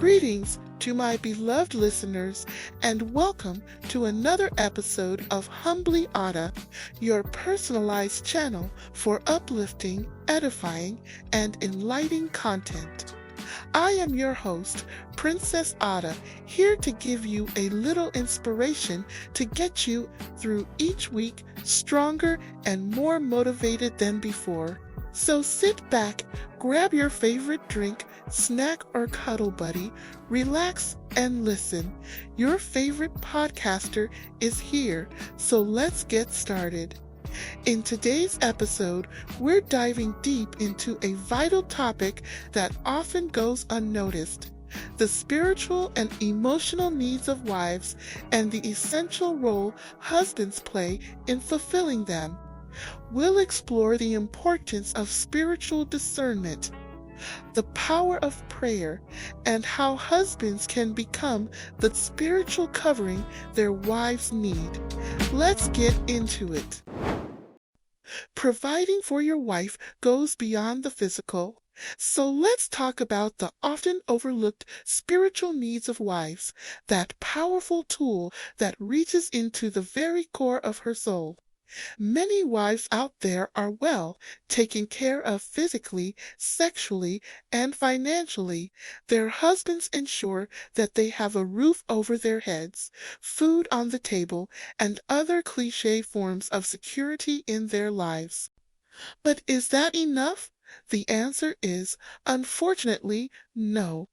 Greetings to my beloved listeners, and welcome to another episode of Humbly Ada, your personalized channel for uplifting, edifying, and enlightening content. I am your host, Princess Ada, here to give you a little inspiration to get you through each week stronger and more motivated than before. So sit back, grab your favorite drink, snack, or cuddle buddy, relax and listen. Your favorite podcaster is here, so let's get started. In today's episode, we're diving deep into a vital topic that often goes unnoticed: the spiritual and emotional needs of wives and the essential role husbands play in fulfilling them. We'll explore the importance of spiritual discernment, the power of prayer, and how husbands can become the spiritual covering their wives need. Let's get into it. Providing for your wife goes beyond the physical. So let's talk about the often overlooked spiritual needs of wives, that powerful tool that reaches into the very core of her soul. Many wives out there are well taken care of physically, sexually, and financially. Their husbands ensure that they have a roof over their heads, food on the table, and other cliché forms of security in their lives. But is that enough? The answer is, unfortunately, no.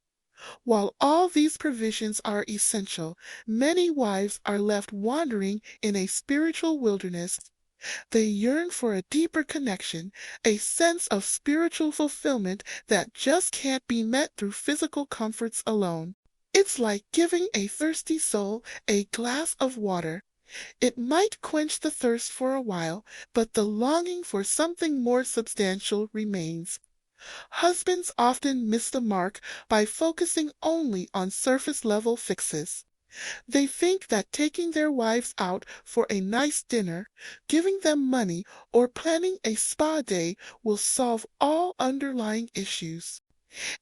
While all these provisions are essential, many wives are left wandering in a spiritual wilderness. They yearn for a deeper connection, a sense of spiritual fulfillment that just can't be met through physical comforts alone. It's like giving a thirsty soul a glass of water. It might quench the thirst for a while, but the longing for something more substantial remains. Husbands often miss the mark by focusing only on surface-level fixes. They think that taking their wives out for a nice dinner, giving them money, or planning a spa day will solve all underlying issues.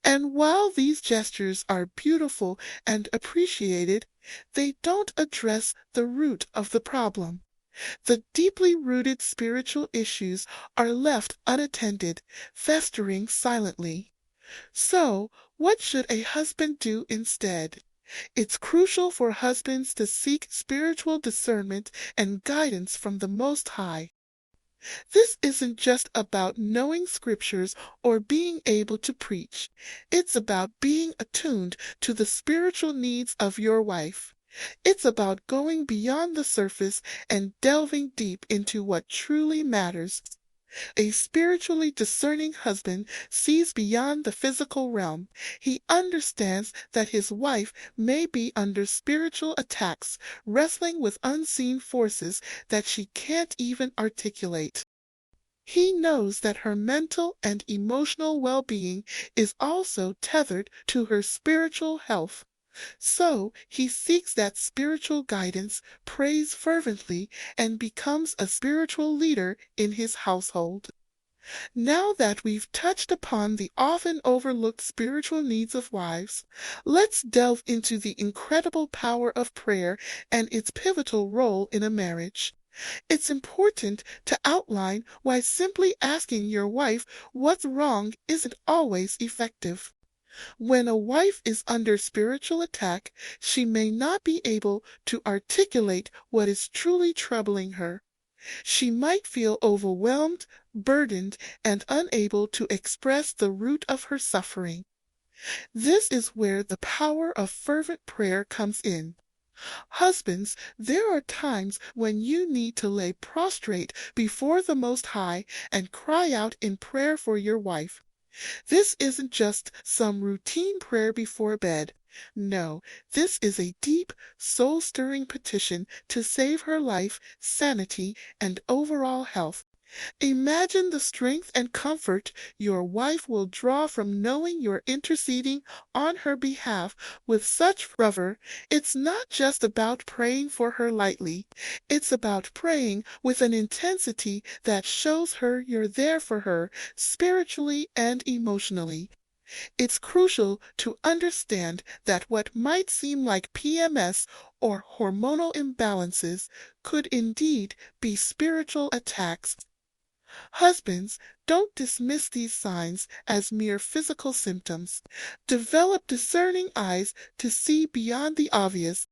And while these gestures are beautiful and appreciated, they don't address the root of the problem. The deeply rooted spiritual issues are left unattended, festering silently. So, what should a husband do instead? It's crucial for husbands to seek spiritual discernment and guidance from the Most High. This isn't just about knowing scriptures or being able to preach. It's about being attuned to the spiritual needs of your wife. It's about going beyond the surface and delving deep into what truly matters. A spiritually discerning husband sees beyond the physical realm. He understands that his wife may be under spiritual attacks, wrestling with unseen forces that she can't even articulate. He knows that her mental and emotional well-being is also tethered to her spiritual health. So he seeks that spiritual guidance, prays fervently, and becomes a spiritual leader in his household. Now that we've touched upon the often overlooked spiritual needs of wives, let's delve into the incredible power of prayer and its pivotal role in a marriage. It's important to outline why simply asking your wife what's wrong isn't always effective. When a wife is under spiritual attack, she may not be able to articulate what is truly troubling her. She might feel overwhelmed, burdened, and unable to express the root of her suffering. This is where the power of fervent prayer comes in. Husbands, there are times when you need to lay prostrate before the Most High and cry out in prayer for your wife. This isn't just some routine prayer before bed. No, this is a deep, soul-stirring petition to save her life, sanity, and overall health. Imagine the strength and comfort your wife will draw from knowing you're interceding on her behalf with such fervor. It's not just about praying for her lightly. It's about praying with an intensity that shows her you're there for her, spiritually and emotionally. It's crucial to understand that what might seem like PMS or hormonal imbalances could indeed be spiritual attacks. Husbands, don't dismiss these signs as mere physical symptoms. Develop discerning eyes to see beyond the obvious.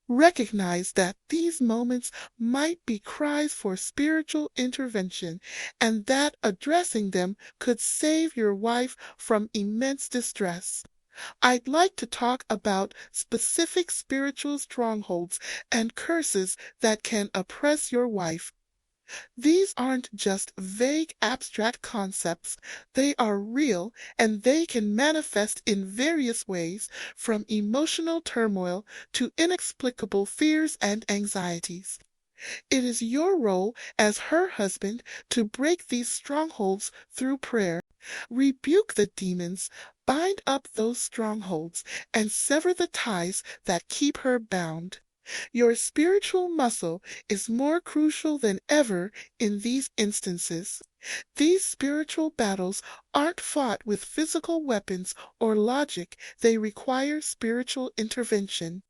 Recognize that these moments might be cries for spiritual intervention, and that addressing them could save your wife from immense distress. I'd like to talk about specific spiritual strongholds and curses that can oppress your wife. These aren't just vague abstract concepts. They are real, and they can manifest in various ways, from emotional turmoil to inexplicable fears and anxieties. It is your role as her husband to break these strongholds through prayer. Rebuke the demons, bind up those strongholds, and sever the ties that keep her bound. Your spiritual muscle is more crucial than ever in these instances. These spiritual battles aren't fought with physical weapons or logic, they require spiritual intervention.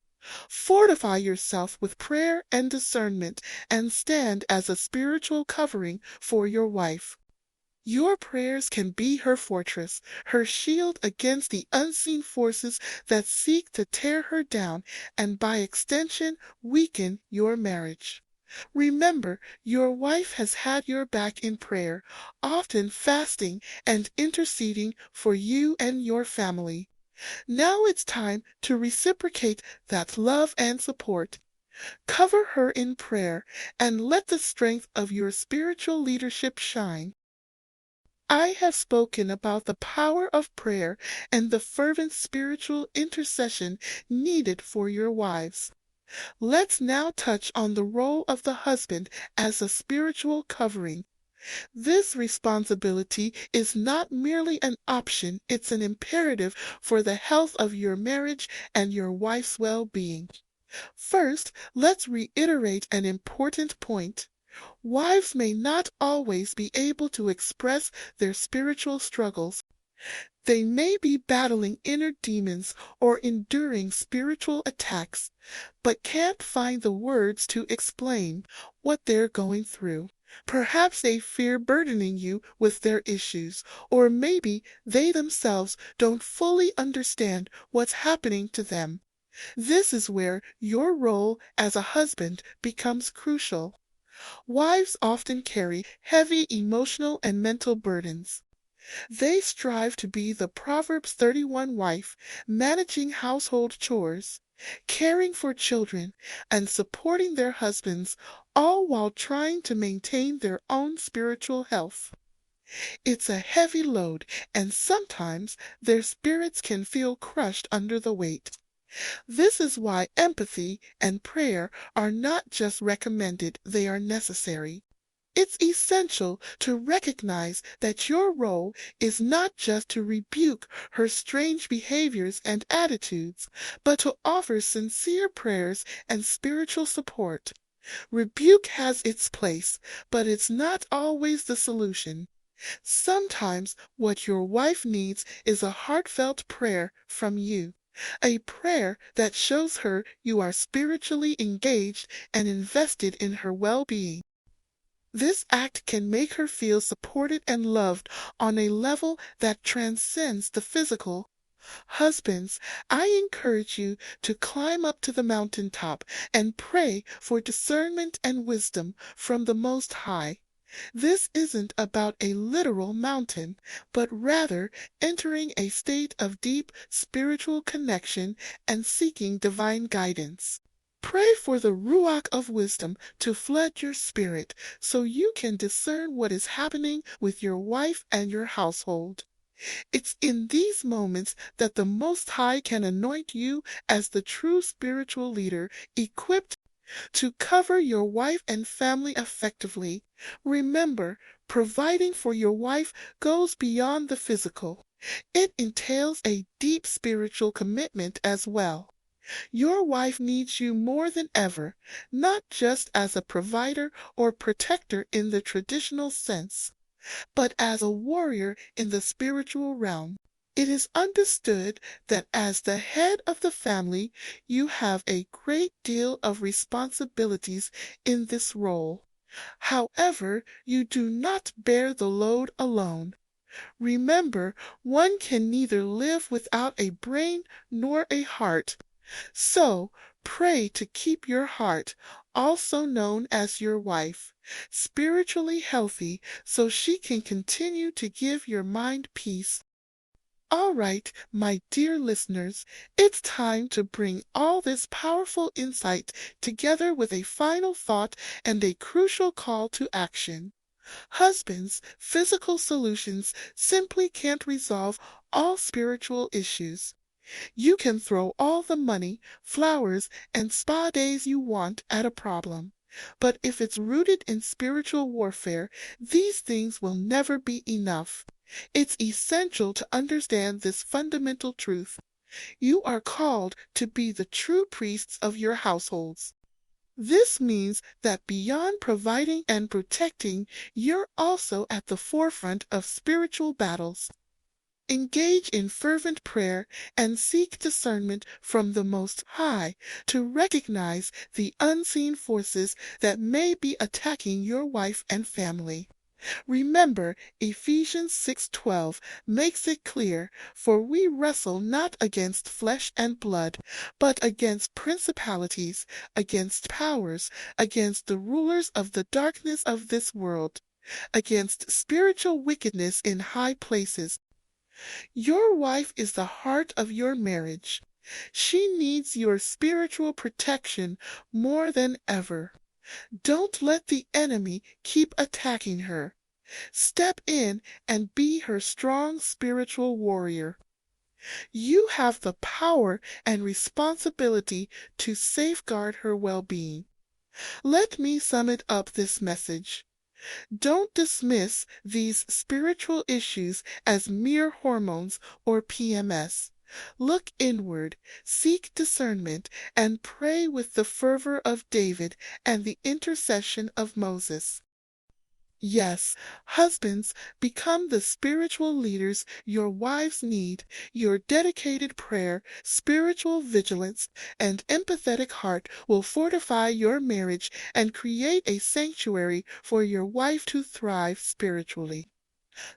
Fortify yourself with prayer and discernment, and stand as a spiritual covering for your wife. Your prayers can be her fortress, her shield against the unseen forces that seek to tear her down and by extension weaken your marriage. Remember, your wife has had your back in prayer, often fasting and interceding for you and your family. Now it's time to reciprocate that love and support. Cover her in prayer and let the strength of your spiritual leadership shine. I have spoken about the power of prayer and the fervent spiritual intercession needed for your wives. Let's now touch on the role of the husband as a spiritual covering. This responsibility is not merely an option, it's an imperative for the health of your marriage and your wife's well-being. First, let's reiterate an important point. Wives may not always be able to express their spiritual struggles. They may be battling inner demons or enduring spiritual attacks, but can't find the words to explain what they're going through. Perhaps they fear burdening you with their issues, or maybe they themselves don't fully understand what's happening to them. This is where your role as a husband becomes crucial. Wives often carry heavy emotional and mental burdens. They strive to be the Proverbs 31 wife, managing household chores, caring for children, and supporting their husbands, all while trying to maintain their own spiritual health. It's a heavy load, and sometimes their spirits can feel crushed under the weight. This is why empathy and prayer are not just recommended, they are necessary. It's essential to recognize that your role is not just to rebuke her strange behaviors and attitudes, but to offer sincere prayers and spiritual support. Rebuke has its place, but it's not always the solution. Sometimes what your wife needs is a heartfelt prayer from you. A prayer that shows her you are spiritually engaged and invested in her well-being. This act can make her feel supported and loved on a level that transcends the physical. Husbands, I encourage you to climb up to the mountaintop and pray for discernment and wisdom from the Most High. This isn't about a literal mountain, but rather entering a state of deep spiritual connection and seeking divine guidance. Pray for the Ruach of wisdom to flood your spirit so you can discern what is happening with your wife and your household. It's in these moments that the Most High can anoint you as the true spiritual leader, equipped to cover your wife and family effectively. Remember, providing for your wife goes beyond the physical. It entails a deep spiritual commitment as well. Your wife needs you more than ever, not just as a provider or protector in the traditional sense, but as a warrior in the spiritual realm. It is understood that as the head of the family, you have a great deal of responsibilities in this role. However, you do not bear the load alone. Remember, one can neither live without a brain nor a heart. So, pray to keep your heart, also known as your wife, spiritually healthy so she can continue to give your mind peace. All right, my dear listeners, it's time to bring all this powerful insight together with a final thought and a crucial call to action. Husbands, physical solutions simply can't resolve all spiritual issues. You can throw all the money, flowers, and spa days you want at a problem. But if it's rooted in spiritual warfare, these things will never be enough. It's essential to understand this fundamental truth. You are called to be the true priests of your households. This means that beyond providing and protecting, you're also at the forefront of spiritual battles. Engage in fervent prayer and seek discernment from the Most High to recognize the unseen forces that may be attacking your wife and family. Remember, Ephesians 6:12 makes it clear, for we wrestle not against flesh and blood, but against principalities, against powers, against the rulers of the darkness of this world, against spiritual wickedness in high places. Your wife is the heart of your marriage. She needs your spiritual protection more than ever. Don't let the enemy keep attacking her. Step in and be her strong spiritual warrior. You have the power and responsibility to safeguard her well-being. Let me sum it up this message. Don't dismiss these spiritual issues as mere hormones or PMS. Look inward, seek discernment, and pray with the fervor of David and the intercession of Moses. Yes, husbands, become the spiritual leaders your wives need. Your dedicated prayer, spiritual vigilance, and empathetic heart will fortify your marriage and create a sanctuary for your wife to thrive spiritually.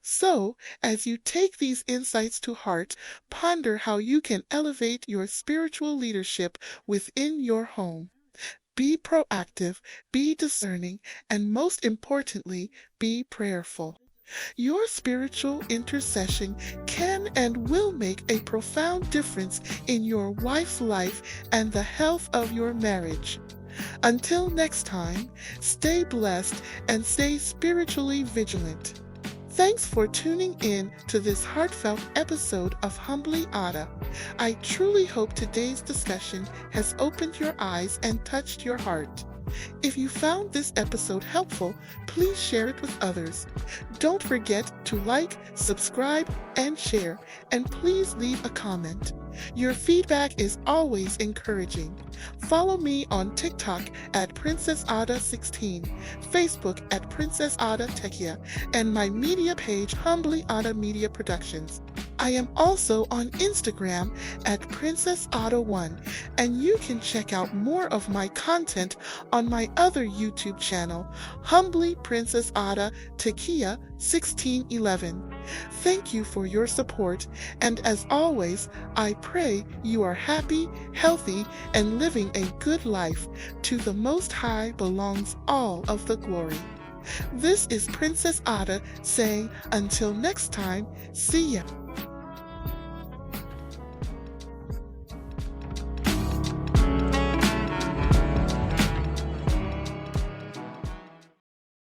So, as you take these insights to heart, ponder how you can elevate your spiritual leadership within your home. Be proactive, be discerning, and most importantly, be prayerful. Your spiritual intercession can and will make a profound difference in your wife's life and the health of your marriage. Until next time, stay blessed and stay spiritually vigilant. Thanks for tuning in to this heartfelt episode of Humbly Ada. I truly hope today's discussion has opened your eyes and touched your heart. If you found this episode helpful, please share it with others. Don't forget to like, subscribe, and share, and please leave a comment. Your feedback is always encouraging. Follow me on TikTok at PrincessAdah16, Facebook at PrincessAdah Techia, and my media page Humbly Ada Media Productions. I am also on Instagram at PrincessAdah1, and you can check out more of my content on my other YouTube channel, Humbly PrincessAdah Techia 1611. Thank you for your support, and as always, I pray you are happy, healthy, and living a good life. To the Most High belongs all of the glory. This is Princess Ada saying, until next time, see ya.